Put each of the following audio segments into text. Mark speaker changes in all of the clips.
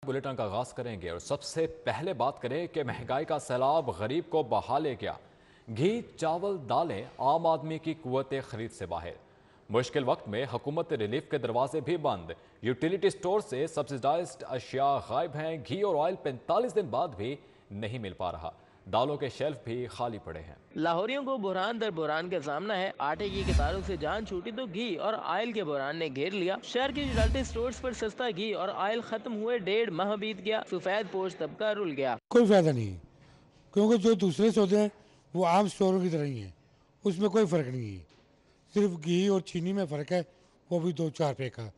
Speaker 1: Bulletin का आगाज करेंगे और सबसे पहले बात करें कि महंगाई का सैलाब गरीब को बहा ले गया। घी, चावल, दालें आम आदमी की कुव्वत खरीद से बाहर। मुश्किल वक्त में हुकूमत रिलीफ के दरवाजे भी बंद। यूटिलिटी स्टोर से सब्सिडाइज्ड अशिया गायब हैं। घी और ऑयल 45 दिन बाद भी नहीं मिल पा रहा। दालों के शेल्फ भी खाली पड़े हैं।
Speaker 2: लाहौरियों को बुरहान दर बुरहान का सामना है। आटे की कतारों से जान छूटी तो घी और ऑयल के बुरहान ने घेर लिया। शहर के यूटिलिटी स्टोर्स पर सस्ता घी और ऑयल खत्म हुए 1.5 माह बीत गया। सफेद पोश तबका रुल गया।
Speaker 3: कोई फायदा नहीं है, क्योंकि जो दूसरे सौदे हैं वो आम स्टोरों की तरह ही हैं, उसमें कोई फ़र्क नहीं है। सिर्फ घी और चीनी में फ़र्क है, वो भी 2-4 रुपये का,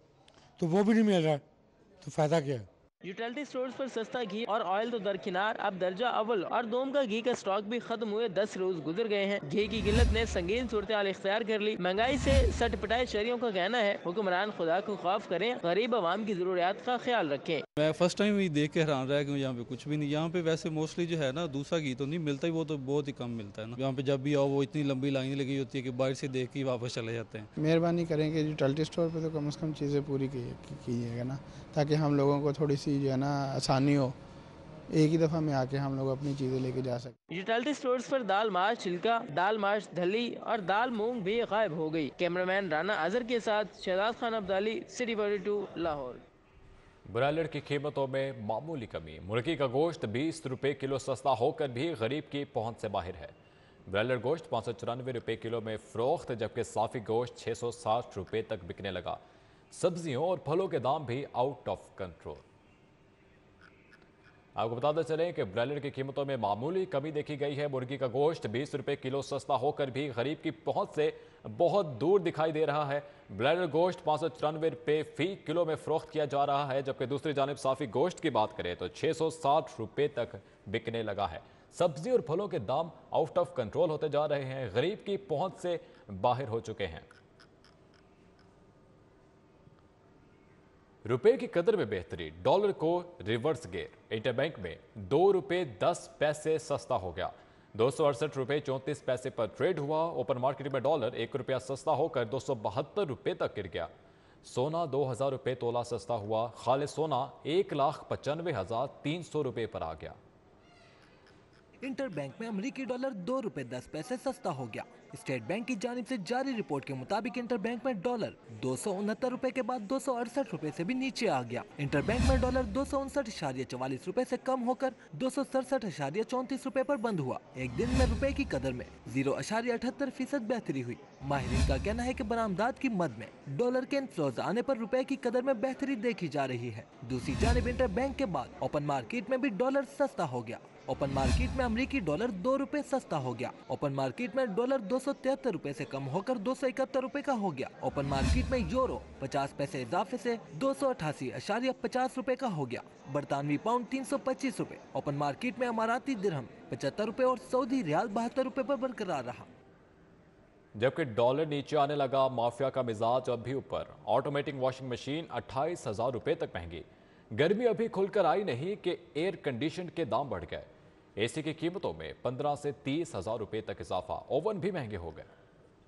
Speaker 3: तो वो भी नहीं मिल रहा, तो फ़ायदा क्या है।
Speaker 2: यूटिलिटी स्टोर्स पर सस्ता घी और ऑयल तो दरकिनार, अब दर्जा अव्वल और दोम का घी का स्टॉक भी खत्म हुए 10 रोज गुजर गए हैं। घी की किल्लत ने संगीन सूरत हाल इख्तियार कर ली। महंगाई से सट पिटाए शहरियों का कहना है हुक्मरान खुदा को खौफ करें, गरीब आवाम की जरूरियात का ख्याल रखें।
Speaker 4: मैं फर्स्ट टाइम ही देख के हैरान रहा कि यहाँ पे कुछ भी नहीं। यहाँ पे वैसे मोस्टली जो है ना दूसरा घी तो नहीं मिलता ही, वो तो बहुत ही कम मिलता है ना। यहाँ पे जब भी आओ वो इतनी लंबी लाइन लगी होती है कि बाहर से देख के वापस चले जाते हैं।
Speaker 5: मेहरबानी करें कि यूटिलिटी स्टोर पे तो कम से कम चीज़ें पूरी कीजिएगा ना, ताकि हम लोगों को थोड़ी सी जो है ना आसानी हो, एक ही दफ़ा में आके हम लोग अपनी चीज़ें लेके जा सकें।
Speaker 2: यूटिलिटी स्टोर्स पर दाल माश छिलका, दाल माश धली और दाल मूंग भी गायब हो गई। कैमरामैन राना अजहर के साथ शहजाद खान अब्दाली, सिटी 42 लाहौर।
Speaker 1: ब्रॉयलर की कीमतों में मामूली कमी। मुर्गी का गोश्त 20 रुपये किलो सस्ता होकर भी गरीब की पहुंच से बाहर है। ब्रॉयलर गोश्त 594 रुपये किलो में फरोख्त, जबकि साफी गोश्त 660 रुपये तक बिकने लगा। सब्जियों और फलों के दाम भी आउट ऑफ कंट्रोल। आपको बताते चलें कि ब्रॉयलर की कीमतों में मामूली कमी देखी गई है। मुर्गी का गोश्त 20 रुपये किलो सस्ता होकर भी गरीब की पहुंच से बहुत दूर दिखाई दे रहा है। ब्रॉयलर गोश्त 594 रुपये फी किलो में फरोख्त किया जा रहा है, जबकि दूसरी जानिब साफी गोश्त की बात करें तो 660 रुपये तक बिकने लगा है। सब्जी और फलों के दाम आउट ऑफ कंट्रोल होते जा रहे हैं, गरीब की पहुंच से बाहर हो चुके हैं। रुपए की कदर में बेहतरी, डॉलर को रिवर्स गेयर। इंटरबैंक में 2 रुपये 10 पैसे सस्ता हो गया। 268 रुपये 34 पैसे पर ट्रेड हुआ। ओपन मार्केट में डॉलर 1 रुपया सस्ता होकर 272 रुपये तक गिर गया। सोना 2000 रुपये तोला सस्ता हुआ। खालिद सोना 1,95,300 रुपये पर आ गया।
Speaker 6: इंटरबैंक में अमेरिकी डॉलर 2 रुपए 10 पैसे सस्ता हो गया। स्टेट बैंक की जानिब से जारी रिपोर्ट के मुताबिक इंटरबैंक में डॉलर 269 रुपए के बाद 268 रुपए से भी नीचे आ गया। इंटरबैंक में डॉलर 259.44 रुपए से कम होकर 267.34 रुपए पर बंद हुआ। एक दिन में रुपए की कदर में 0.78% बेहतरी हुई। माहिरीन का कहना है कि बरामदात की मद में डॉलर के इनफ्लोज आने पर रुपए की कदर में बेहतरी देखी जा रही है। दूसरी जानिब इंटरबैंक के बाद ओपन मार्केट में भी डॉलर सस्ता हो गया। ओपन मार्केट में अमेरिकी डॉलर 2 रुपए सस्ता हो गया। ओपन मार्केट में डॉलर 273 रुपए से कम होकर 271 रुपए का हो गया। ओपन मार्केट में यूरो 50 पैसे इजाफे से 288.50 रुपए का हो गया। बरतानवी पाउंड 325 रुपए। ओपन मार्केट में अमाराती दिरहम 75 रुपए और सऊदी रियाल 72 रुपए पर बरकरार रहा।
Speaker 1: जबकि डॉलर नीचे आने लगा, माफिया का मिजाज अब भी ऊपर। ऑटोमेटिक वॉशिंग मशीन 28,000 रुपये तक महंगी। गर्मी अभी खुलकर आई नहीं कि एयर कंडीशन के दाम बढ़ गए। एसी की कीमतों में 15 से 30,000 रुपये तक इजाफा। ओवन भी महंगे हो गए।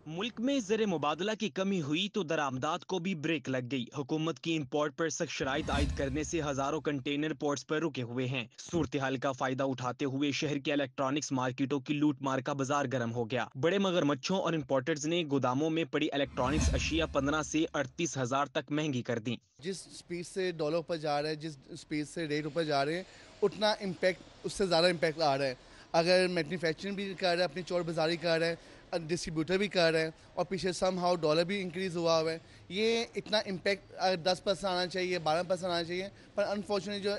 Speaker 7: मुल्क में ज़र मुबादला की कमी हुई तो दरामदात को भी ब्रेक लग गई। हुकूमत की इंपोर्ट पर सख्त शराइत आयद करने से हजारों कंटेनर पोर्ट्स पर रुके हुए हैं। सूरत हाल का फायदा उठाते हुए शहर के इलेक्ट्रॉनिक्स मार्केटों की लूट मार का बाजार गर्म हो गया। बड़े मगरमच्छों और इंपोर्टर्स ने गोदामों में पड़ी इलेक्ट्रॉनिक्स अशिया 15 से 38,000 तक महंगी कर दी।
Speaker 8: जिस स्पीड से डॉलर ऊपर जा रहा है, जिस स्पीड से रेट ऊपर जा रहे हैं, उतना इम्पैक्ट, उससे ज़्यादा इम्पैक्ट आ रहा है। अगर मैन्युफैक्चरिंग भी कर रहा है, अपनी चौड़ बाजारी कर रहा है, डिस्ट्रीब्यूटर भी कर रहे हैं, और पीछे सम हाउ डॉलर भी इंक्रीज़ हुआ हुआ है। ये इतना इम्पैक्ट 10% आना चाहिए, 12% आना चाहिए, पर अनफॉर्चुनेटली जो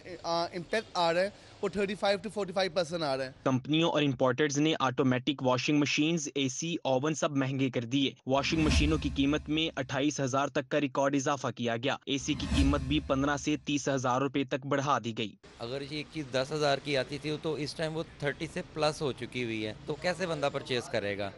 Speaker 8: इम्पैक्ट आ रहा है वो 35 to 45% आ रहा है।
Speaker 7: कंपनियों और इंपोर्टर्स ने automatic washing machines, AC, oven सब महंगे कर दिए। वॉशिंग मशीनों की कीमत में 28,000 तक का रिकॉर्ड इजाफा किया गया। एसी की कीमत भी 15 से 30,000 रुपए तक बढ़ा दी गई।
Speaker 9: अगर ये चीज़ 10,000 की आती थी तो इस टाइम वो 30 से प्लस हो चुकी हुई है, तो कैसे बंदा परचेज करेगा।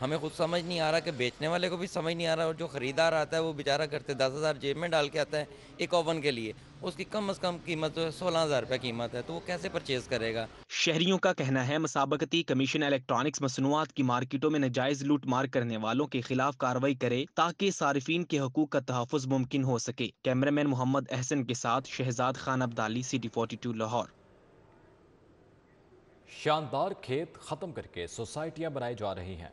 Speaker 9: हमें खुद समझ नहीं आ रहा कि बेचने वाले को भी समझ नहीं आ रहा, और जो ख़रीदार आता है वो बेचारा करते 10,000 जेब में डाल के आता है एक ओवन के लिए, उसकी कम से कम कीमत 16,000 रुपये कीमत है, तो वो कैसे परचेज़ करेगा।
Speaker 7: शहरियों का कहना है मुसाबकती कमीशन इलेक्ट्रॉनिक्स मसनूआत की मार्केटों में नाजायज लूट मार करने वालों के खिलाफ कार्रवाई करे ताकि सारिफीन के हकूक का तहफ़्फ़ुज़ मुमकिन हो सके। कैमरामैन मोहम्मद अहसन के साथ शहजाद खान अब्दाली, CD42 लाहौर।
Speaker 1: शानदार खेत ख़त्म करके सोसाइटियाँ बनाई जा रही हैं।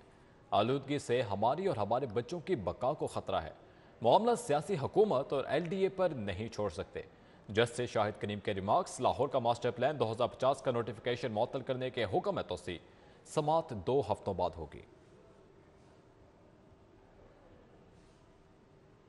Speaker 1: आलूदगी से हमारी और हमारे बच्चों की बका को ख़तरा है। मामला सियासी हुकूमत और LDA पर नहीं छोड़ सकते। जस्टिस शाहिद करीम के रिमार्क्स। लाहौर का मास्टर प्लान 2050 का नोटिफिकेशन मुअत्तल करने के हुक्म में तोसी। समात 2 हफ्तों बाद होगी।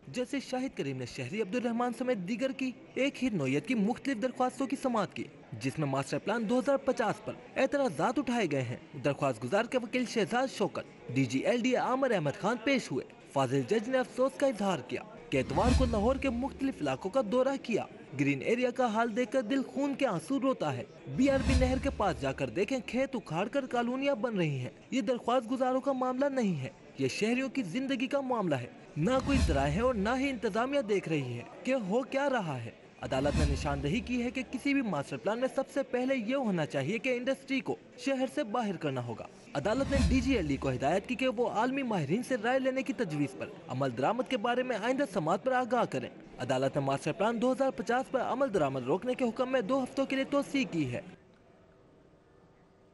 Speaker 6: जैसे शाहिद करीम ने शहरी अब्दुल रहमान समेत दीगर की एक ही नौयत की मुख्तलिफ दरख्वास्तों की समाअत की, जिसमें मास्टर प्लान 2050 पर एतराज़ात उठाए गए हैं। दरख्वास्त गुजार के वकील शहजाद शौकत, DG LDA आमिर अहमद खान पेश हुए। फाजिल जज ने अफसोस का इजहार किया कि एतवार को लाहौर के मुख्तलिफ इलाकों का दौरा किया। ग्रीन एरिया का हाल देखकर दिल खून के आंसू रोता है। BRB नहर के पास जाकर देखें, खेत उखाड़ कर कॉलोनियां बन रही हैं। ये दरख्वास्त गुजारों का मामला नहीं है, ये शहरियों की जिंदगी का मामला है। ना कोई जराए है और ना ही इंतजामिया देख रही है कि हो क्या रहा है। अदालत ने निशानदही की है कि किसी भी मास्टर प्लान में सबसे पहले ये होना चाहिए कि इंडस्ट्री को शहर से बाहर करना होगा। अदालत ने DG LDA को हिदायत की कि वो आलमी माहिरीन से राय लेने की तजवीज़ पर अमल दरामद के बारे में आइंदा समात पर आगाह करें। अदालत ने मास्टर प्लान 2050 पर अमल दरामद रोकने के हुक्म में 2 हफ्तों के लिए तोसी की है।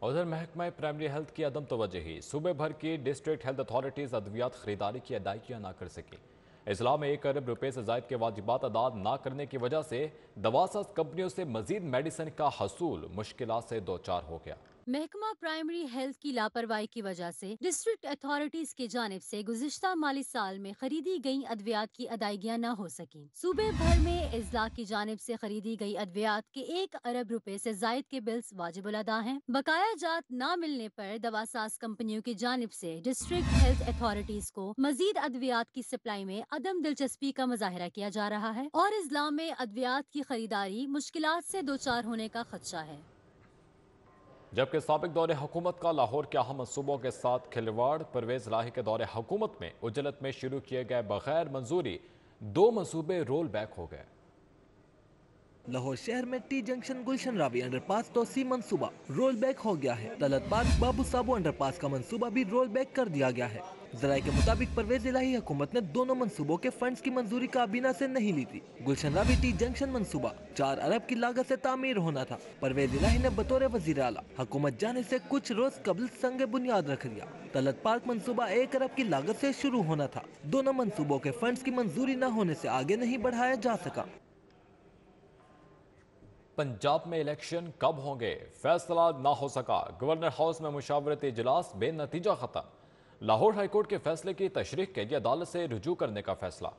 Speaker 1: उधर महकमा प्राइमरी हेल्थ की अदम तवज्जुही। सूबे भर की डिस्ट्रिक्ट हेल्थ अथॉरिटीज़ अद्वियात खरीदारी की अदायगियाँ ना कर सकी। इस्लाम में 1 अरब रुपए से ज़ायद के वाजिबात अदा ना करने की वजह से दवासाज कंपनियों से मजीद मेडिसिन का हसूल मुश्किलात से दो चार हो गया।
Speaker 10: महकमा प्राइमरी हेल्थ की लापरवाही की वजह से डिस्ट्रिक्ट अथॉरिटीज की जानिब से गुज़िश्ता माली साल में खरीदी गई अद्वियात की अदायगियाँ न हो सकी। सूबे भर में इजला की जानिब से खरीदी गई अद्वियात के 1 अरब रुपए से जायद के बिल्स वाजिबुल अदा हैं। बकाया जात न मिलने पर दवासाज कंपनियों की जानिब से डिस्ट्रिक्ट हेल्थ अथॉरिटीज को मजीद अद्वियात की सप्लाई में अदम दिलचस्पी का मुजाहरा किया जा रहा है और इजला में अद्वियात की खरीदारी मुश्किलात से दो चार होने का खदशा है।
Speaker 1: जबकि साबिक दौरे हुकूमत का लाहौर के अहम मनसूबों के साथ खिलवाड़। परवेज इलाही के दौरे हुकूमत में उजलत में शुरू किए गए बगैर मंजूरी 2 मनसूबे रोल बैक हो गए।
Speaker 6: लाहौर शहर में T जंक्शन गुलशन रावी अंडरपास तोसी मंसूबा रोल बैक हो गया है। तलत पार्क बाबू साबू अंडरपास का मंसूबा भी रोल बैक कर दिया गया है। जराये के मुताबिक परवेज इलाही हुकूमत ने दोनों मंसूबों के फंड्स की मंजूरी काबीना से नहीं ली थी। गुलशन रावी T जंक्शन मंसूबा 4 अरब की लागत से तामीर होना था। परवेज इलाही ने बतौर वजीर आला हुकूमत जाने से कुछ रोज कबल संग बुनियाद रख दिया। तलत पार्क मंसूबा 1 अरब की लागत से शुरू होना था। दोनों मंसूबों के फंड्स की मंजूरी न होने से आगे नहीं बढ़ाया जा सका।
Speaker 1: पंजाब में इलेक्शन कब होंगे, फैसला ना हो सका। गवर्नर हाउस में मुशावरती इजलास बेनतीजा खत्म। लाहौर हाईकोर्ट के फैसले की तशरीह के लिए अदालत से रुजू करने का फैसला।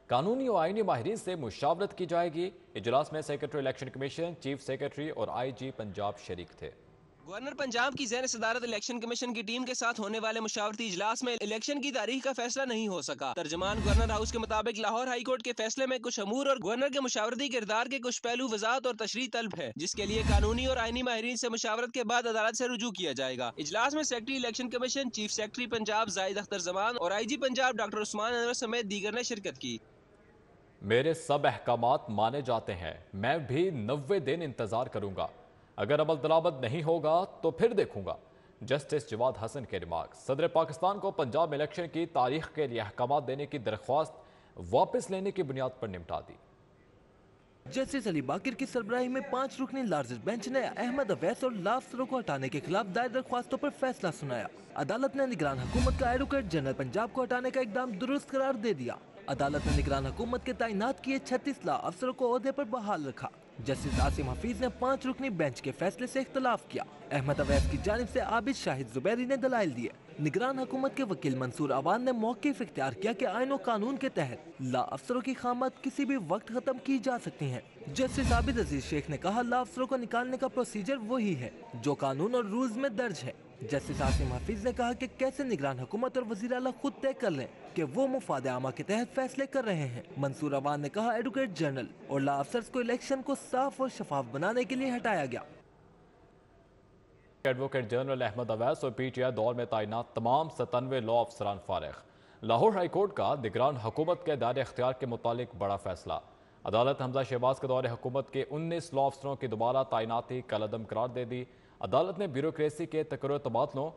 Speaker 1: कानूनी और आईनी माहिरीन से मुशावरत की जाएगी। इजलास में secretary election commission, chief secretary और IG पंजाब शरीक थे।
Speaker 11: गवर्नर पंजाब की ज़ेर सदारत इलेक्शन कमीशन की टीम के साथ होने वाले मुशावरती इजलास में इलेक्शन की तारीख का फैसला नहीं हो सका। तर्जमान गवर्नर हाउस के मुताबिक लाहौर हाई कोर्ट के फैसले में कुछ अमूर और गवर्नर के मुशावरती किरदार के कुछ पहलू वजाहत और तशरीह तलब है, जिसके लिए कानूनी और आईनी माहिरीन से मुशावरत के बाद अदालत से रुजू किया जाएगा। इजलास में secretary election commission, chief secretary Punjab Zahid Akhtar Zaman और IG पंजाब डॉक्टर उस्मान अनवर समेत दीगर ने शिरकत की।
Speaker 1: मेरे सब अहकामात माने जाते हैं, मैं भी 90 दिन इंतजार करूंगा। अगर अमल दरामद नहीं होगा तो फिर देखूंगा। जस्टिस जवाद हसन के रिमार्क। सदर पाकिस्तान को पंजाब इलेक्शन की तारीख के लिए अहकामात देने की दरख्वास्त वापस लेने की बुनियाद पर निपटा दी।
Speaker 6: जस्टिस अली बाकिर की सरबराही में 5 रुकनी लार्जेस्ट बेंच ने अहमद अवैस और ला अफसरों को हटाने के खिलाफ दायर दरख्वास्तों पर फैसला सुनाया। अदालत ने निगरान हुकूमत का एडवोकेट जनरल पंजाब को हटाने का इकदाम दुरुस्त करार दे दिया। अदालत ने निगरान हुकूमत के तैनात किए 36 ला अफसरों को ओहदे पर बहाल रखा। जस्टिस आसिम हफीज ने 5 रुकनी बेंच के फैसले से इख्तलाफ किया। अहमद अवैस की जानिब से आबिद शाहिद जुबैरी ने दलाइल दिए। निगरान हुकूमत के वकील मंसूर अवान ने मौक़िफ़ इख्तियार किया कि आईन और कानून के तहत ला अफसरों की खामत किसी भी वक्त खत्म की जा सकती है। जस्टिस आबिद अजीज शेख ने कहा, ला अफसरों को निकालने का प्रोसीजर वही है जो कानून और रूल्स में दर्ज है। जस्टिस आसिम हफीज ने कहा कि कैसे निगरान हुकूमत और वज़ीर आला खुद तय कर लें कि वो मुफाद आमा के तहत फैसले कर रहे हैं। मंसूर अवान ने कहा, एडवोकेट जनरल और ला अफसर्स को इलेक्शन को साफ और शफाफ बनाने के लिए हटाया गया।
Speaker 1: एडवोकेट जनरल अहमद अवैस और PTI दौर में तैनात तमाम 97 लॉ अफसरान फारिग। लाहौर हाई कोर्ट का निगरान हुकूमत के दायरे इख्तियार के मुतालिक बड़ा फैसला। अदालत हमजा शहबाज के दौरे हुकूमत के 19 लॉ अफसरों की दोबारा तैनाती कलअदम करार दे दी। अदालत ने ब्यूरोक्रेसी के तकर्रो तबादलों,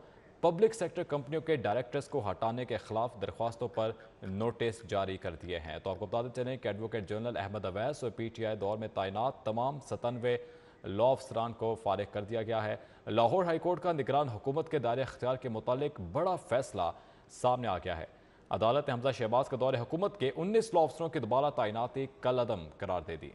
Speaker 1: पब्लिक सेक्टर कंपनियों के डायरेक्टर्स को हटाने के खिलाफ दरख्वास्तों पर नोटिस जारी कर दिए हैं। तो आपको बताते चलें कि एडवोकेट जनरल अहमद अवैस और PTI दौर में तैनात तमाम 97 लॉ अफसरान को फारिग कर दिया गया है। लाहौर हाई कोर्ट का निगरान हुकूमत के दायरे इख्तियार के मुतालिक बड़ा फैसला सामने आ गया है। अदालत ने हमजा शहबाज के दौरे हुकूमत के 19 लॉ अफसरों की दोबारा तैनाती कलअदम करार दे दी।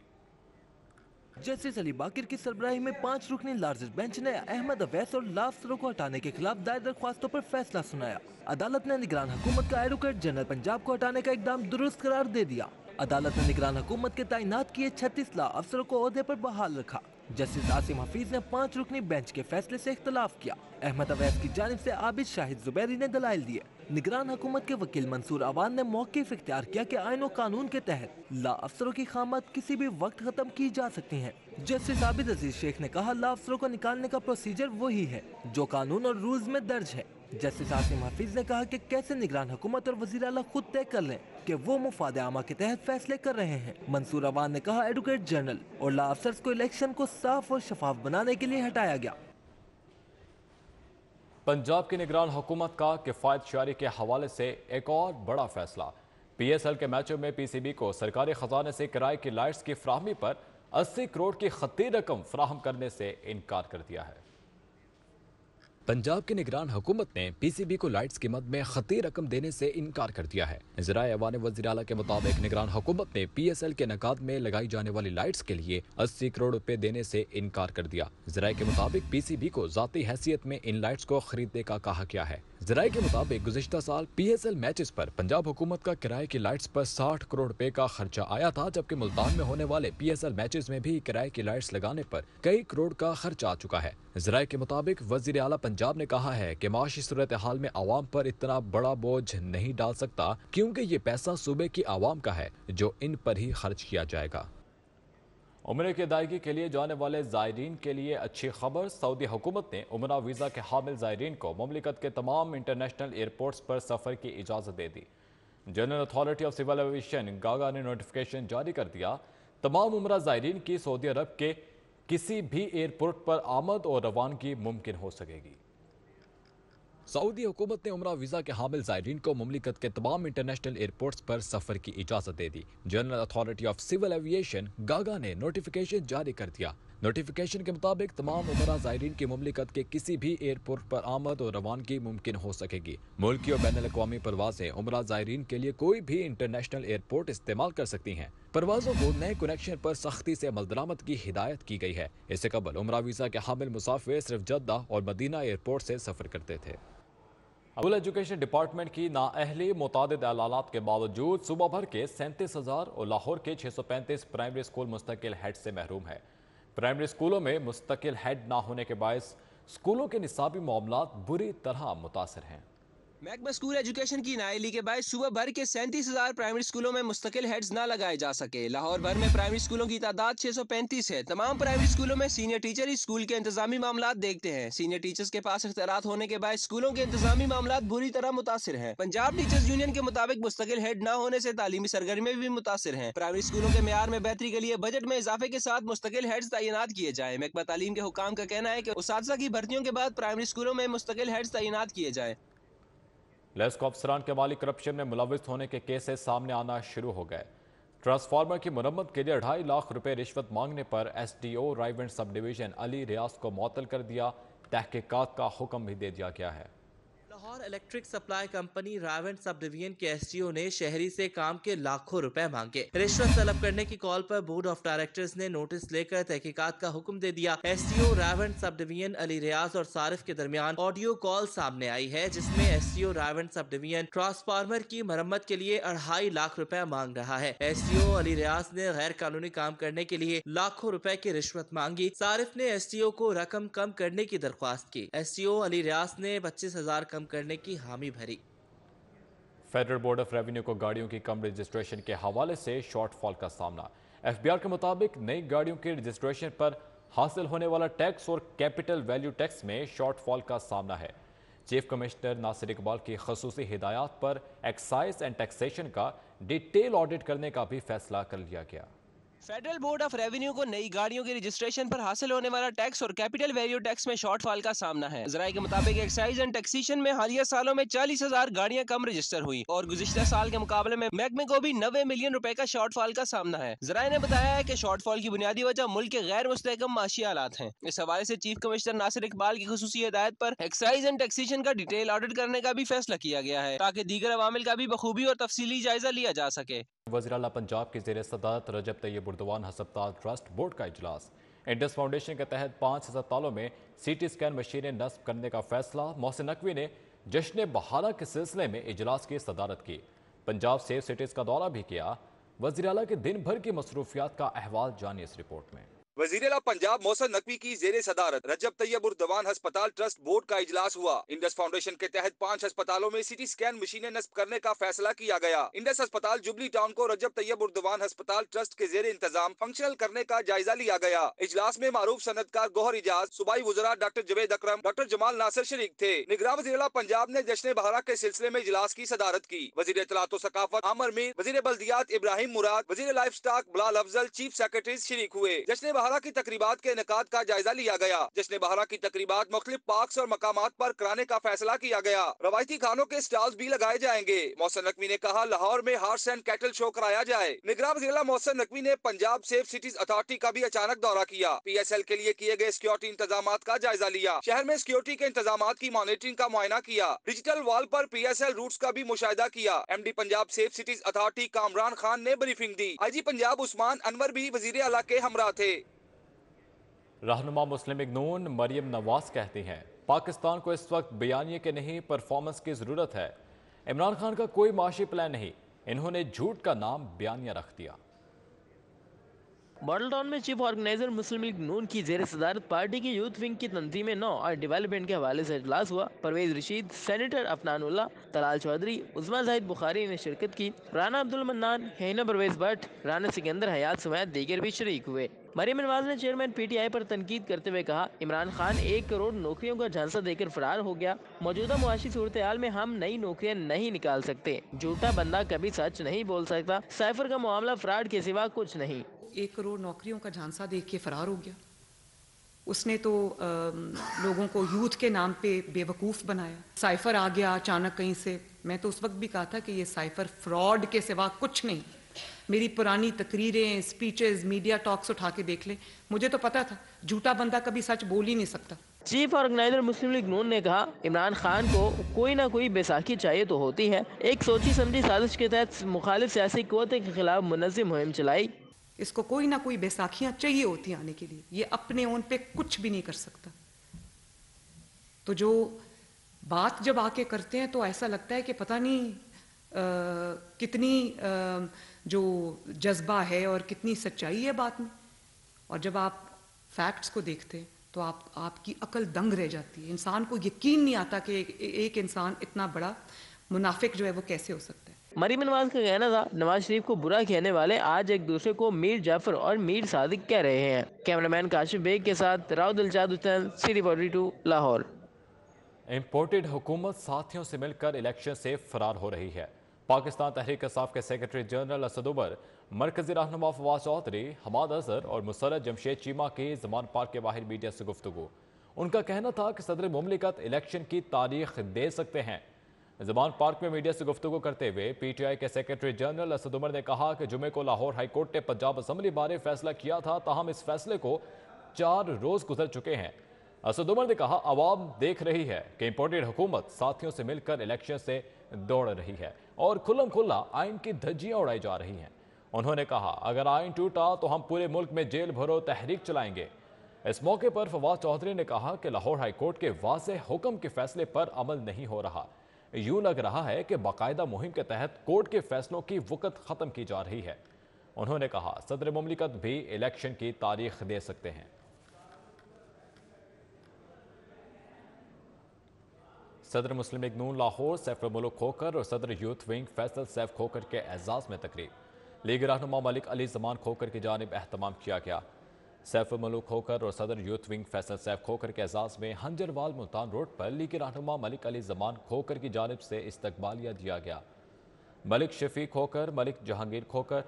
Speaker 6: जस्टिस अली बाकिर की सरबराही में 5 रुकनी लार्जेस्ट बेंच ने अहमद अवैस और लॉ अफसरों को हटाने के खिलाफ दायर दरख्वास्तों पर फैसला सुनाया। अदालत ने निगरान हुकूमत का एडवोकेट जनरल पंजाब को हटाने का इकदाम दुरुस्त करार दे दिया। अदालत ने निगरान हुकूमत के तैनात किए 36 लॉ अफसरों को ओहदे पर बहाल रखा। जस्टिस आसिम हफीज ने 5 रुकनी बेंच के फैसले से इख्तलाफ किया। अहमद अवैस की जानिब से आबिद शाहिद जुबैरी ने दलाइल दिए। निगरान हुकूमत के वकील मंसूर अवान ने मौक़िफ़ इख्तियार किया कि आईन और कानून के तहत लॉ अफसरों की खामत किसी भी वक्त खत्म की जा सकती है। जस्टिस आबिद अजीज शेख ने कहा, लॉ अफसरों को निकालने का प्रोसीजर वही है जो कानून और रूल्स में दर्ज है। जस्टिस आसिम हफीज ने कहा कि कैसे निगरान हुकूमत और वज़ीर आला खुद तय कर लें कि वो मुफाद आमा के तहत फैसले कर रहे हैं। मंसूर अवान ने कहा, एडवोकेट जनरल और लॉ अफसर्स को इलेक्शन को साफ और शफाफ बनाने के लिए हटाया गया।
Speaker 1: पंजाब की निगरान हुकूमत का किफ़ायत शारी के हवाले से एक और बड़ा फैसला। PSL के मैचों में PCB को सरकारी खजाने से किराए की लाइट्स की फ्राहमी पर 80 करोड़ की खती रकम फ्राहम करने से इनकार कर दिया है। पंजाब की निगरान हुकूमत ने PCB को लाइट्स की मद में खती रकम देने से इनकार कर दिया है। ज़राए अवान वज़ीर आला के मुताबिक निगरान हुकूमत ने PSL के नकाद में लगाई जाने वाली लाइट्स के लिए 80 करोड़ रुपए देने से इनकार कर दिया। ज़राए के मुताबिक PCB को ज़ाती हैसियत में इन लाइट्स को खरीदने का कहा गया है। ज़राए के मुताबिक गुज़िश्ता साल PSL मैचेस पर पंजाब हुकूमत का किराए की लाइट्स पर 60 करोड़ रुपए का खर्चा आया था, जबकि मुल्तान में होने वाले PSL मैचेस में भी किराए की लाइट्स लगाने पर कई करोड़ का खर्चा आ चुका है। ज़राए के मुताबिक वज़ीर आला पंजाब ने कहा है कि माशी सूरत हाल में आवाम पर इतना बड़ा बोझ नहीं डाल सकता, क्योंकि ये पैसा सूबे की आवाम का है जो इन पर ही खर्च किया जाएगा। उम्र की अदायगी के लिए जाने वाले ज़ायरीन के लिए अच्छी खबर। सऊदी हुकूमत ने उम्रा वीज़ा के हामिल ज़ायरीन को मुमलिकत के तमाम इंटरनेशनल एयरपोर्ट्स पर सफ़र की इजाज़त दे दी। General authority of civil aviation GACA ने नोटिफिकेशन जारी कर दिया। तमाम उम्रा ज़ायरीन की सऊदी अरब के किसी भी एयरपोर्ट पर आमद और रवानगी मुमकिन हो सकेगी। सऊदी हुकूमत ने उम्रा वीज़ा के हामिल ज़ायरीन को मुमलिकत के तमाम इंटरनेशनल एयरपोर्ट्स पर सफ़र की इजाज़त दे दी। General authority of civil aviation GACA ने नोटिफिकेशन जारी कर दिया। नोटिफिकेशन के मुताबिक तमाम उम्रा ज़ायरीन की मुमलिकत के किसी भी एयरपोर्ट पर आमद और रवानगी मुमकिन हो सकेगी। मुल्की और बैनुल अक़वामी परवाज़ें उम्रा ज़ायरीन के लिए कोई भी इंटरनेशनल एयरपोर्ट इस्तेमाल कर सकती हैं। परवाज़ों को नए कनेक्शन पर सख्ती से अमल दरामद की हिदायत की गई है। इससे कबल उम्रा वीज़ा के हामिल मुसाफिर सिर्फ जद्दा और मदीना एयरपोर्ट से सफ़र करते थे। स्कूल एजुकेशन डिपार्टमेंट की नाअहली मुतादिद ऐलानात के बावजूद सूबा भर के 37,000 और लाहौर के 635 प्राइमरी स्कूल मुस्तकिल हेड से महरूम है। प्राइमरी स्कूलों में मुस्तकिल हेड ना होने के बायस स्कूलों के निसाबी मामलात बुरी तरह मुतासर हैं।
Speaker 11: महकमा स्कूल एजुकेशन की नाअहली के बाद सूबा भर के 37,000 प्राइमरी स्कूलों में मुस्तकिल हेड्स ना लगाए जा सके। लाहौर भर में प्राइमरी स्कूलों की तादाद 635 है। तमाम प्राइमरी स्कूलों में सीनियर टीचर ही स्कूल के इंतजामी मामलात देखते हैं। सीनियर टीचर्स के पास इख्तियारात होने के बाद स्कूलों के इंतजामी मामलात बुरी तरह मुतासिर हैं। पंजाब टीचर्स यूनियन के मुताबिक मुस्तकिल हेड न होने से तालीमी सरगर्मी भी मुतासिर हैं। प्राइमरी स्कूलों के मेयार में बेहतरी के लिए बजट में इजाफे के साथ मुस्तकिल हेड्स तैनात किए जाए। महकमा तालीम के हुकाम का कहना है कि उसातिज़ा की भर्तियों के बाद प्राइमरी स्कूलों में मुस्तकिल हेड्स तैनात किए जाए।
Speaker 1: लेस्को अफसरान के माली करप्शन में मुलविस होने के केसेस सामने आना शुरू हो गए। ट्रांसफार्मर की मरम्मत के लिए 2.5 लाख रुपए रिश्वत मांगने पर SDO Raiwind sub division Ali रियाज को मुअत्तल कर दिया। तहकीकात का हुक्म भी दे दिया गया है।
Speaker 12: Lahore electric supply company Raiwind sub division के SDO ने शहरी से काम के लाखों रुपए मांगे। रिश्वत तलब करने की कॉल पर बोर्ड ऑफ डायरेक्टर्स ने नोटिस लेकर तहकीकात का हुक्म दे दिया। SDO Raiwind sub division Ali रियाज और सारिफ के दरमियान ऑडियो कॉल सामने आई है, जिसमें SDO Raiwind sub division transformer की मरम्मत के लिए 2.5 लाख रुपए मांग रहा है। SDO अली रियाज ने गैर कानूनी काम करने के लिए लाखों रुपए की रिश्वत मांगी। सारिफ ने SDO को रकम कम करने की दरख्वास्त की। SDO अली रियाज ने 25,000 कम करने की हामी भरी।
Speaker 1: फेडरल बोर्ड ऑफ रेवेन्यू को गाड़ियों की कम रजिस्ट्रेशन के हवाले से शॉर्टफॉल का सामना। FBR के मुताबिक नई गाड़ियों की रजिस्ट्रेशन पर हासिल होने वाला टैक्स और कैपिटल वैल्यू टैक्स में शॉर्टफॉल का सामना है। चीफ कमिश्नर नासिर इकबाल की खसूसी हिदायत पर एक्साइज एंड टैक्सेशन का डिटेल ऑडिट करने का भी फैसला कर लिया गया।
Speaker 11: फेडरल बोर्ड ऑफ रेवेन्यू को नई गाड़ियों की रजिस्ट्रेशन पर हासिल होने वाला टैक्स और कैपिटल वैल्यू टैक्स में शॉर्टफॉल का सामना है। जराये के मुताबिक एक्साइज एंड टैक्सेशन में हालिया सालों में 40,000 गाड़ियां कम रजिस्टर हुई और गुज़िश्ता साल के मुकाबले में महकमे को भी 90 मिलियन रुपए का शॉर्टफॉल का सामना है। जराये ने बताया है कि शॉर्टफॉल की बुनियादी वजह मुल्क के गैर मुस्तहकम माशी हालात हैं। इस हवाले से चीफ कमिश्नर नासिर इकबाल की खसूसी हिदायत पर एक्साइज एंड टैक्सेशन का डिटेल ऑडिट करने का भी फैसला किया गया है ताकि दीगर अवामिल का भी बखूबी और तफसीली जायजा लिया जा सके।
Speaker 1: वज़ीर आला पंजाब की ज़ेर सदारत रजब तैयब उर्दवान हस्पताल ट्रस्ट बोर्ड का इजलास। इंडस फाउंडेशन के तहत 5 अस्पतालों में CT स्कैन मशीनें नस्ब करने का फैसला। मोहसिन नकवी ने जश्न बहारा के सिलसिले में इजलास की सदारत की। पंजाब सेफ सिटीज़ का दौरा भी किया। वज़ीर आला के दिन भर की मसरूफियात का अहवाल जानिए इस रिपोर्ट में।
Speaker 13: वज़ीर आला पंजाब मोहसिन नकवी की ज़ेरे सदारत रजब तैयब उर्दवान हस्पताल ट्रस्ट बोर्ड का इजलास हुआ। इंडस फाउंडेशन के तहत 5 अस्पतालों में CT स्कैन मशीनें नस्ब करने का फैसला किया गया। इंडस अस्पताल जुबली टाउन को रजब तैयब उर्दवान हस्पताल ट्रस्ट के ज़ेरे इंतजाम फंक्शनल करने का जायजा लिया गया। इजलास में मारूफ सनतकार गौहर इजाज, सूबाई वज़रा डॉक्टर जवेद अकरम, डॉक्टर जमाल नासिर शरीक थे। निगरान वज़ीर आला पंजाब ने जश्न बहारा के सिलसिले में इजलास की सदारत की। वज़ीर इत्तलात व सकाफत आमिर मीर, वज़ीर बल्दियात इब्राहिम मुराद, वज़ीर life stock Bilal Afzal, chief secretary शरीक हुए। जश्न बहारा की तकरीबात के इनेकाद का जायजा लिया गया। जश्न बहारा की तकरीबात मुख्तलिफ पार्क्स और मकामात पर कराने का फैसला किया गया। रवायती खानों के स्टॉल्स भी लगाए जाएंगे। मोहसिन नकवी ने कहा लाहौर में हार्स एंड कैटल शो कराया जाए। निगरान वज़ीर आला मोहसिन नकवी ने पंजाब सेफ सिटीज अथॉरिटी का भी अचानक दौरा किया। PSL के लिए किए गए सिक्योरिटी इंतजामात का जायजा लिया। शहर में सिक्योरिटी के इंतजामात की मॉनिटरिंग का मुआयना किया। डिजिटल वॉल पर PSL रूट्स का भी मुशाहिदा किया। MD Punjab safe cities authority Kamran Khan ने ब्रीफिंग दी। IG पंजाब उस्मान अनवर भी वज़ीर आला के हमरा थे।
Speaker 1: रहनुमा मुस्लिम लीग नून मरियम नवाज कहती हैं पाकिस्तान को इस वक्त बयानिए के नहीं परफॉर्मेंस की ज़रूरत है। इमरान खान का कोई माशी प्लान नहीं, इन्होंने झूठ का नाम बयानिया रख दिया।
Speaker 2: मॉडल टाउन में चीफ ऑर्गेनाइजर मुस्लिम लीग नून की ज़ेर सदारत पार्टी की यूथ विंग की तंजीमें 9 और डेवलपमेंट के हवाले से इजलास हुआ। परवेज रशीद, सेनेटर अफनानुल्लाह, तलाल चौधरी, उस्मा जाहिद बुखारी ने शिरकत की। राना अब्दुल मन्नान, हेना परवेज भट्ट, राना सिकंदर हयात समेत दीगर भी शरीक हुए। मरियम नवाज ने चेयरमैन PTI पर तनकीद करते हुए कहा इमरान खान 1 करोड़ नौकरियों का झांसा देकर फरार हो गया। मौजूदा मुआशी सूरत हाल में हम नई नौकरियां नहीं निकाल सकते। झूठा बंदा कभी सच नहीं बोल सकता। साइफर का मामला फ्रॉड के सिवा कुछ नहीं।
Speaker 14: 1 करोड़ नौकरियों का झांसा देख के फरार हो गया। उसने तो लोगों को यूथ के नाम पे बेवकूफ़ बनाया। साइफर आ गया अचानक कहीं से। मैं तो उस वक्त भी कहा था कि ये साइफर फ्रॉड के सिवा कुछ नहीं। मेरी पुरानी तकरीरें, स्पीचेस, मीडिया टॉक्स उठा के देख ले, मुझे तो पता था झूठा बंदा कभी सच बोल ही नहीं सकता।
Speaker 2: चीफ ऑर्गेनाइजर मुस्लिम लीग नून ने कहा इमरान खान को कोई ना कोई बैसाखी चाहिए तो होती है। एक सोची समझी साजिश के तहत मुखालिफ सियासी क़ुव्वत के खिलाफ मुनज़्ज़म मुहिम चलाई।
Speaker 14: इसको कोई ना कोई बैसाखियां चाहिए होती आने के लिए। ये अपने ओन पे कुछ भी नहीं कर सकता। तो जो बात जब आके करते हैं तो ऐसा लगता है कि पता नहीं कितनी जो जज्बा है और कितनी सच्चाई है बात में। और जब आप फैक्ट्स को देखते हैं तो आपकी अकल दंग रह जाती है। इंसान को यकीन नहीं आता कि एक इंसान इतना बड़ा मुनाफिक जो है वो कैसे हो सकता है।
Speaker 2: मरियम नवाज का कहना था नवाज शरीफ को बुरा कहने वाले आज एक दूसरे को मीर जाफर और मीर सादिक कह रहे हैं। कैमरामैन काशिफ बेग के साथ राव दिलशाद हुसैन, सिटी 42 लाहौर।
Speaker 1: इम्पोर्टेड हुकूमत साथियों से मिलकर इलेक्शन से फरार हो रही है। पाकिस्तान तहरीक इंसाफ के सेक्रेटरी जनरल असद उमर, मरकजी रहनुमा फवाद चौधरी, हमाद अजहर और मुसर्रत जमशेद चीमा की ज़मान पार्क के बाहर मीडिया से गुफ्तगू। उनका कहना था कि सदर मुमलिकत इलेक्शन की तारीख दे सकते हैं। ज़मान पार्क में मीडिया से गुफ्तगू करते हुए PTI के सेक्रेटरी जनरल असद उमर ने कहा कि जुमे को लाहौर हाई कोर्ट ने पंजाब असम्बली बारे फैसला किया था, ताहम इस फैसले को 4 रोज़ गुजर चुके हैं। असद उमर ने कहा अवाम देख रही है कि इम्पोर्टेड हुकूमत साथियों से मिलकर इलेक्शन से दौड़ रही है और खुल्लम खुल्ला आइन की धज्जियां उड़ाई जा रही हैं। उन्होंने कहा अगर आइन टूटा तो हम पूरे मुल्क में जेल भरो तहरीक चलाएंगे। इस मौके पर फवाद चौधरी ने कहा कि लाहौर हाई कोर्ट के वाज़ेह हुक्म के फैसले पर अमल नहीं हो रहा। यूं लग रहा है कि बाकायदा मुहिम के तहत कोर्ट के फैसलों की वक़्त ख़त्म की जा रही है। उन्होंने कहा सदर मुमलिकत भी इलेक्शन की तारीख दे सकते हैं। सदर मुस्लिम लीग नून लाहौर सैफुल मुल्क खोकर और सदर यूथ विंग फैसल सैफ खोकर के एजाज़ में तकरीब। लीग रहनुमा मलिक अली ज़मान खोकर की जानिब एहतमाम किया गया। सैफ मलूक खोकर और सदर यूथ विंग फैसल सैफ खोकर के एजाज में हंजरवाल मुल्तान रोड पर लीग रहनुमा मलिक अली जमान खोकर की जानिब से इस्तकबालिया दिया गया। मलिक शफीक खोकर, मलिक जहांगीर खोकर,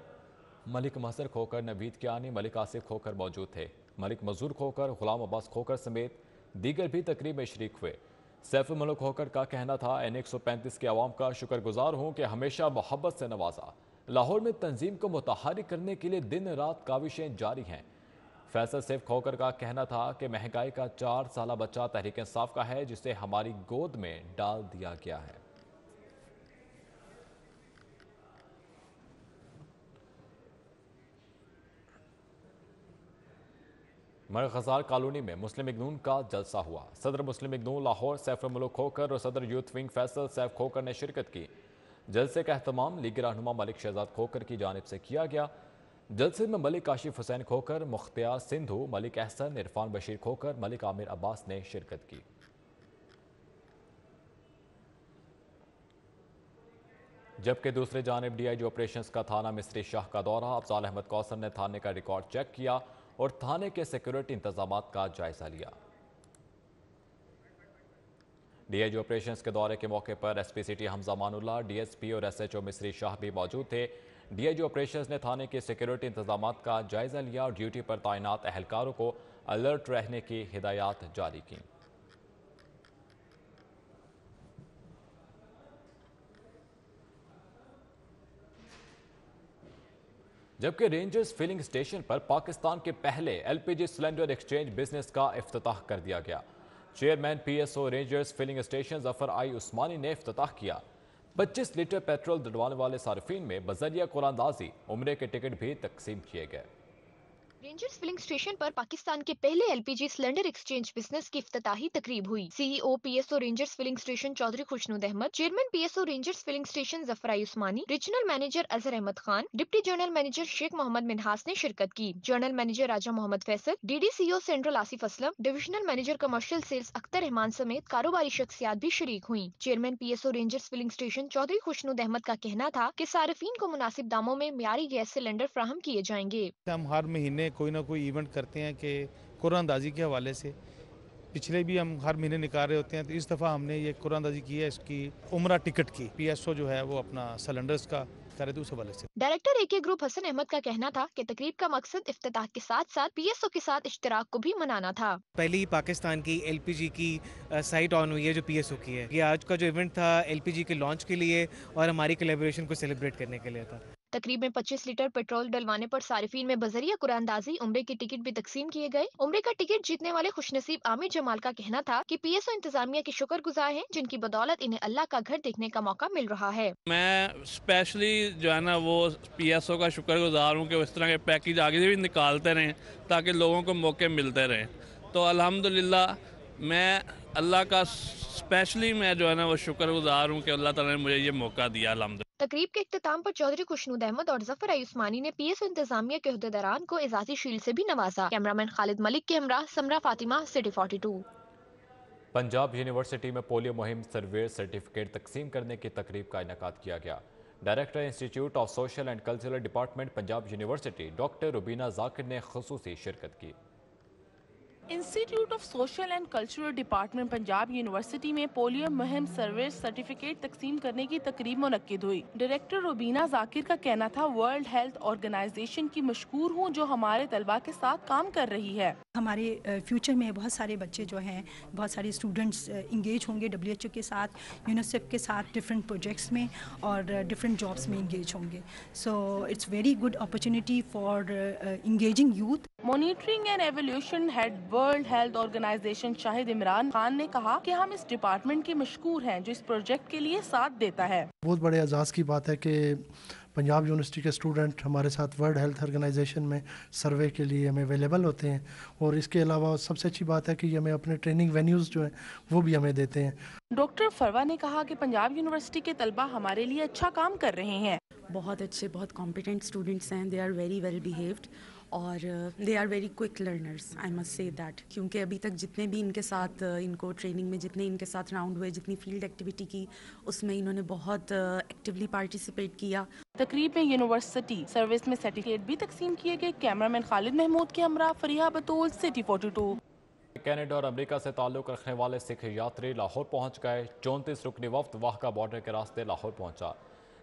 Speaker 1: मलिक महसर खोकर, नवीद कियानी, मलिक आसिफ खोकर मौजूद थे। मलिक मजूर खोकर, गुलाम अब्बास खोकर समेत दीगर भी तकरीब में शरीक हुए। सैफ मलूक खोकर का कहना था, N135 के अवाम का शुक्रगुजार हूँ कि हमेशा मोहब्बत से नवाजा। लाहौर में तंजीम को मुतहरिक करने के लिए दिन रात काविशें जारी हैं। फैसल सैफ खोकर का कहना था कि महंगाई का 4 साला बच्चा तहरीक इंसाफ का है, जिसे हमारी गोद में डाल दिया गया है। मरगजार कॉलोनी में मुस्लिम लीग नून का जलसा हुआ। सदर मुस्लिम लीग नून लाहौर सैफ मलूक खोकर और सदर यूथ विंग फैसल सैफ खोकर ने शिरकत की। जलसे का एहतमाम लीग रहनुमा मलिक शहजाद खोकर की जानिब से किया गया। जलसे में मलिक काशिफ हुसैन खोकर, मुख्तियार सिंधु, मलिक एहसन, इरफान बशीर खोकर, मलिक आमिर अब्बास ने शिरकत की। जबकि दूसरी जानिब DIG ऑपरेशंस का थाना मिस्री शाह का दौरा। अफजाल अहमद कौसर ने थाने का रिकॉर्ड चेक किया और थाने के सिक्योरिटी इंतजामात का जायजा लिया। DIG ऑपरेशंस के दौरे के मौके पर SP सिटी हमजा मानुल्लाह, DSP और SHO मिस्री शाह भी मौजूद थे। DIG ऑपरेशंस ने थाने के सिक्योरिटी इंतजामात का जायजा लिया और ड्यूटी पर तैनात अहलकारों को अलर्ट रहने की हिदायत जारी की। जबकि रेंजर्स फिलिंग स्टेशन पर पाकिस्तान के पहले LPG सिलेंडर एक्सचेंज बिजनेस का इफ्तिताह कर दिया गया। Chairman PSO rangers filling station Zafar I Usmani ने इफ्तिताह किया। 25 लीटर पेट्रोल डलवाने वाले सार्फिन में बजरिया कुरानदाजी उम्रे के टिकट भी तकसीम किए गए।
Speaker 15: रेंजर्स फिलिंग स्टेशन पर पाकिस्तान के पहले LPG सिलेंडर एक्सचेंज बिजनेस की इफ्तिताही तकरीब हुई। CEO PSO rangers filling station Chaudhry Khushnood Ahmad, chairman PSO rangers filling station Zafar I Usmani, regional manager Azhar Ahmad Khan, deputy general manager Sheikh Mohammad Minhas ने शिरकत की। General manager Raja Mohammad Faisal, DDCO central Asif Aslam, divisional manager commercial sales Akhtar Rehman समेत कारोबारी शख्सियात भी शरीक हुई। Chairman PSO rangers filling station Chaudhry Khushnood Ahmad का कहना था कि सार्फिन को मुनासिब दामों में मियारी गैस सिलेंडर फ्राहम किए जाएंगे।
Speaker 16: हम हर महीने कोई ना कोई इवेंट करते हैं कि कुरानदाजी के हवाले से, पिछले भी हम हर महीने निकाल रहे होते हैं, तो इस दफ़ा हमने ये कुरानदाजी की है, इसकी उम्रा टिकट की। PSO जो है वो अपना सिलेंडर्स का करे, तो उस हवाले से। Director AK group Hasan Ahmad का कहना था कि तकरीब का मकसद इफ्तिताह के साथ साथ PSO के साथ इश्तिराक को भी मनाना था।
Speaker 17: पहली पाकिस्तान की LPG की साइट ऑन हुई है जो PSO की है। ये आज का जो इवेंट था LPG के लॉन्च के लिए और हमारी कोलैबोरेशन को सेलिब्रेट करने के लिए था।
Speaker 15: तकरीब में 25 लीटर पेट्रोल डलवाने पर सारिफीन में बजरिया कुरानदाजी उम्रे के टिकट भी तकसीम किए गए। उम्रे का टिकट जीतने वाले खुशनसीब आमिर जमाल का कहना था कि PSO इंतजामिया के शुक्रगुजार हैं, जिनकी बदौलत इन्हें अल्लाह का घर देखने का मौका मिल रहा है।
Speaker 18: मैं स्पेशली जो है ना वो PSO का शुक्रगुजार हूँ कि वो इस तरह के पैकेज आगे से भी निकालते रहें ताकि लोगों को मौके मिलते रहें। तो अल्हम्दुलिल्लाह मैं अल्लाह का स्पेशली मैं जो है ना वो शुक्रगुजार हूँ कि अल्लाह ताला ने मुझे ये मौका दिया अल्हम्दुलिल्लाह।
Speaker 15: तकरीब के इख्तिताम पर चौधरी खुशनूद अहमद और जफर आई उस्मानी ने PSO इंतजामिया के अहदेदारान को एजाजी शील्ड से भी नवाजा। कैमरामैन खालिद मलिक के हमरा समरा फातिमा, सिटी 42।
Speaker 1: पंजाब यूनिवर्सिटी में पोलियो मुहिम सर्वे सर्टिफिकेट तकसीम करने की तकरीब का इनेकाद किया गया। Director institute of social and cultural department Punjab university doctor Rubina Zakir ने खुसूसी शिरकत की।
Speaker 19: Institute of social and cultural department Punjab university में पोलियो मुहिम सर्विस सर्टिफिकेट तकसीम करने की तकरीब मुनक्किद हुई। डायरेक्टर रुबीना जाकिर का कहना था, वर्ल्ड हेल्थ ऑर्गेनाइजेशन की मशकूर हूँ जो हमारे तलबा के साथ काम कर रही है।
Speaker 20: हमारे फ्यूचर में बहुत सारे बच्चे जो हैं, बहुत सारे स्टूडेंट्स इंगेज होंगे WHO के साथ, यूनिसेफ के साथ डिफरेंट प्रोजेक्ट्स में और डिफरेंट जॉब्स में इंगेज होंगे। So it's very good opportunity for engaging youth.
Speaker 19: Monitoring and evolution head World Health Organization Shahid Imran Khan ने कहा कि हम इस डिपार्टमेंट के मशकूर हैं जो इस प्रोजेक्ट के लिए साथ देता है।
Speaker 21: बहुत बड़े एजाज़ की बात है कि पंजाब यूनिवर्सिटी के स्टूडेंट हमारे साथ वर्ल्ड हेल्थ ऑर्गेनाइजेशन में सर्वे के लिए हमें अवेलेबल होते हैं, और इसके अलावा सबसे अच्छी बात है कि हमें अपने ट्रेनिंग वेन्यूज़ जो हैं वो भी हमें देते हैं।
Speaker 19: डॉक्टर फरवा ने कहा कि पंजाब यूनिवर्सिटी के तलबा हमारे लिए अच्छा काम कर रहे हैं।
Speaker 22: बहुत अच्छे, बहुत कॉम्पिटेंट स्टूडेंट्स हैं, they are very well behaved
Speaker 3: और they are very quick learners, I must say that, क्योंकि अभी तक जितने भी इनके साथ इनको ट्रेनिंग में जितने इनके साथ राउंड हुए, जितनी फील्ड एक्टिविटी की, उसमें इन्होंने बहुत एक्टिवली पार्टिसिपेट किया।
Speaker 19: तकरीब में यूनिवर्सिटी सर्विस में सर्टिफिकेट भी तकसीम किए गए। कैमरामैन खालिद महमूद के हमरा फरिया बतूल, सिटी 42।
Speaker 1: कनाडा और अमेरिका से ताल्लुक़ रखने वाले सिख यात्री लाहौर पहुंच गए। 34 रुकनी वफ्द वाहका बॉर्डर के रास्ते लाहौर पहुंचा।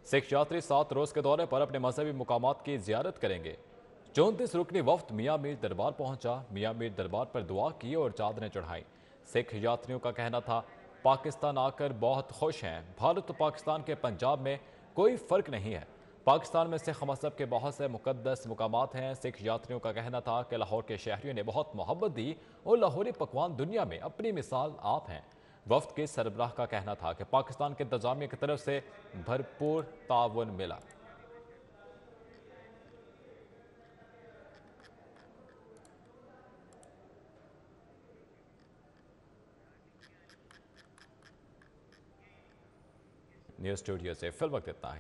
Speaker 1: सिख यात्री 7 रोज़ के दौरे पर अपने मजहबी मुकामात की जियारत करेंगे। 34 रुकनी वफ्द मियाँ मीर दरबार पहुंचा। मियाँ मीर दरबार पर दुआ की और चादरें चढ़ाई। सिख यात्रियों का कहना था, पाकिस्तान आकर बहुत खुश हैं। भारत और पाकिस्तान के पंजाब में कोई फ़र्क नहीं है। पाकिस्तान में सिख मज़हब के बहुत से मुक़द्दस मुकामात हैं। सिख यात्रियों का कहना था कि लाहौर के शहरियों ने बहुत मोहब्बत दी और लाहौरी पकवान दुनिया में अपनी मिसाल आप हैं। वफ्द के सरबराह का कहना था कि पाकिस्तान के इंतज़ामिया की तरफ से भरपूर ताउन मिला। न्यूज़ स्टूडियो से फिल वक्त इतना ही।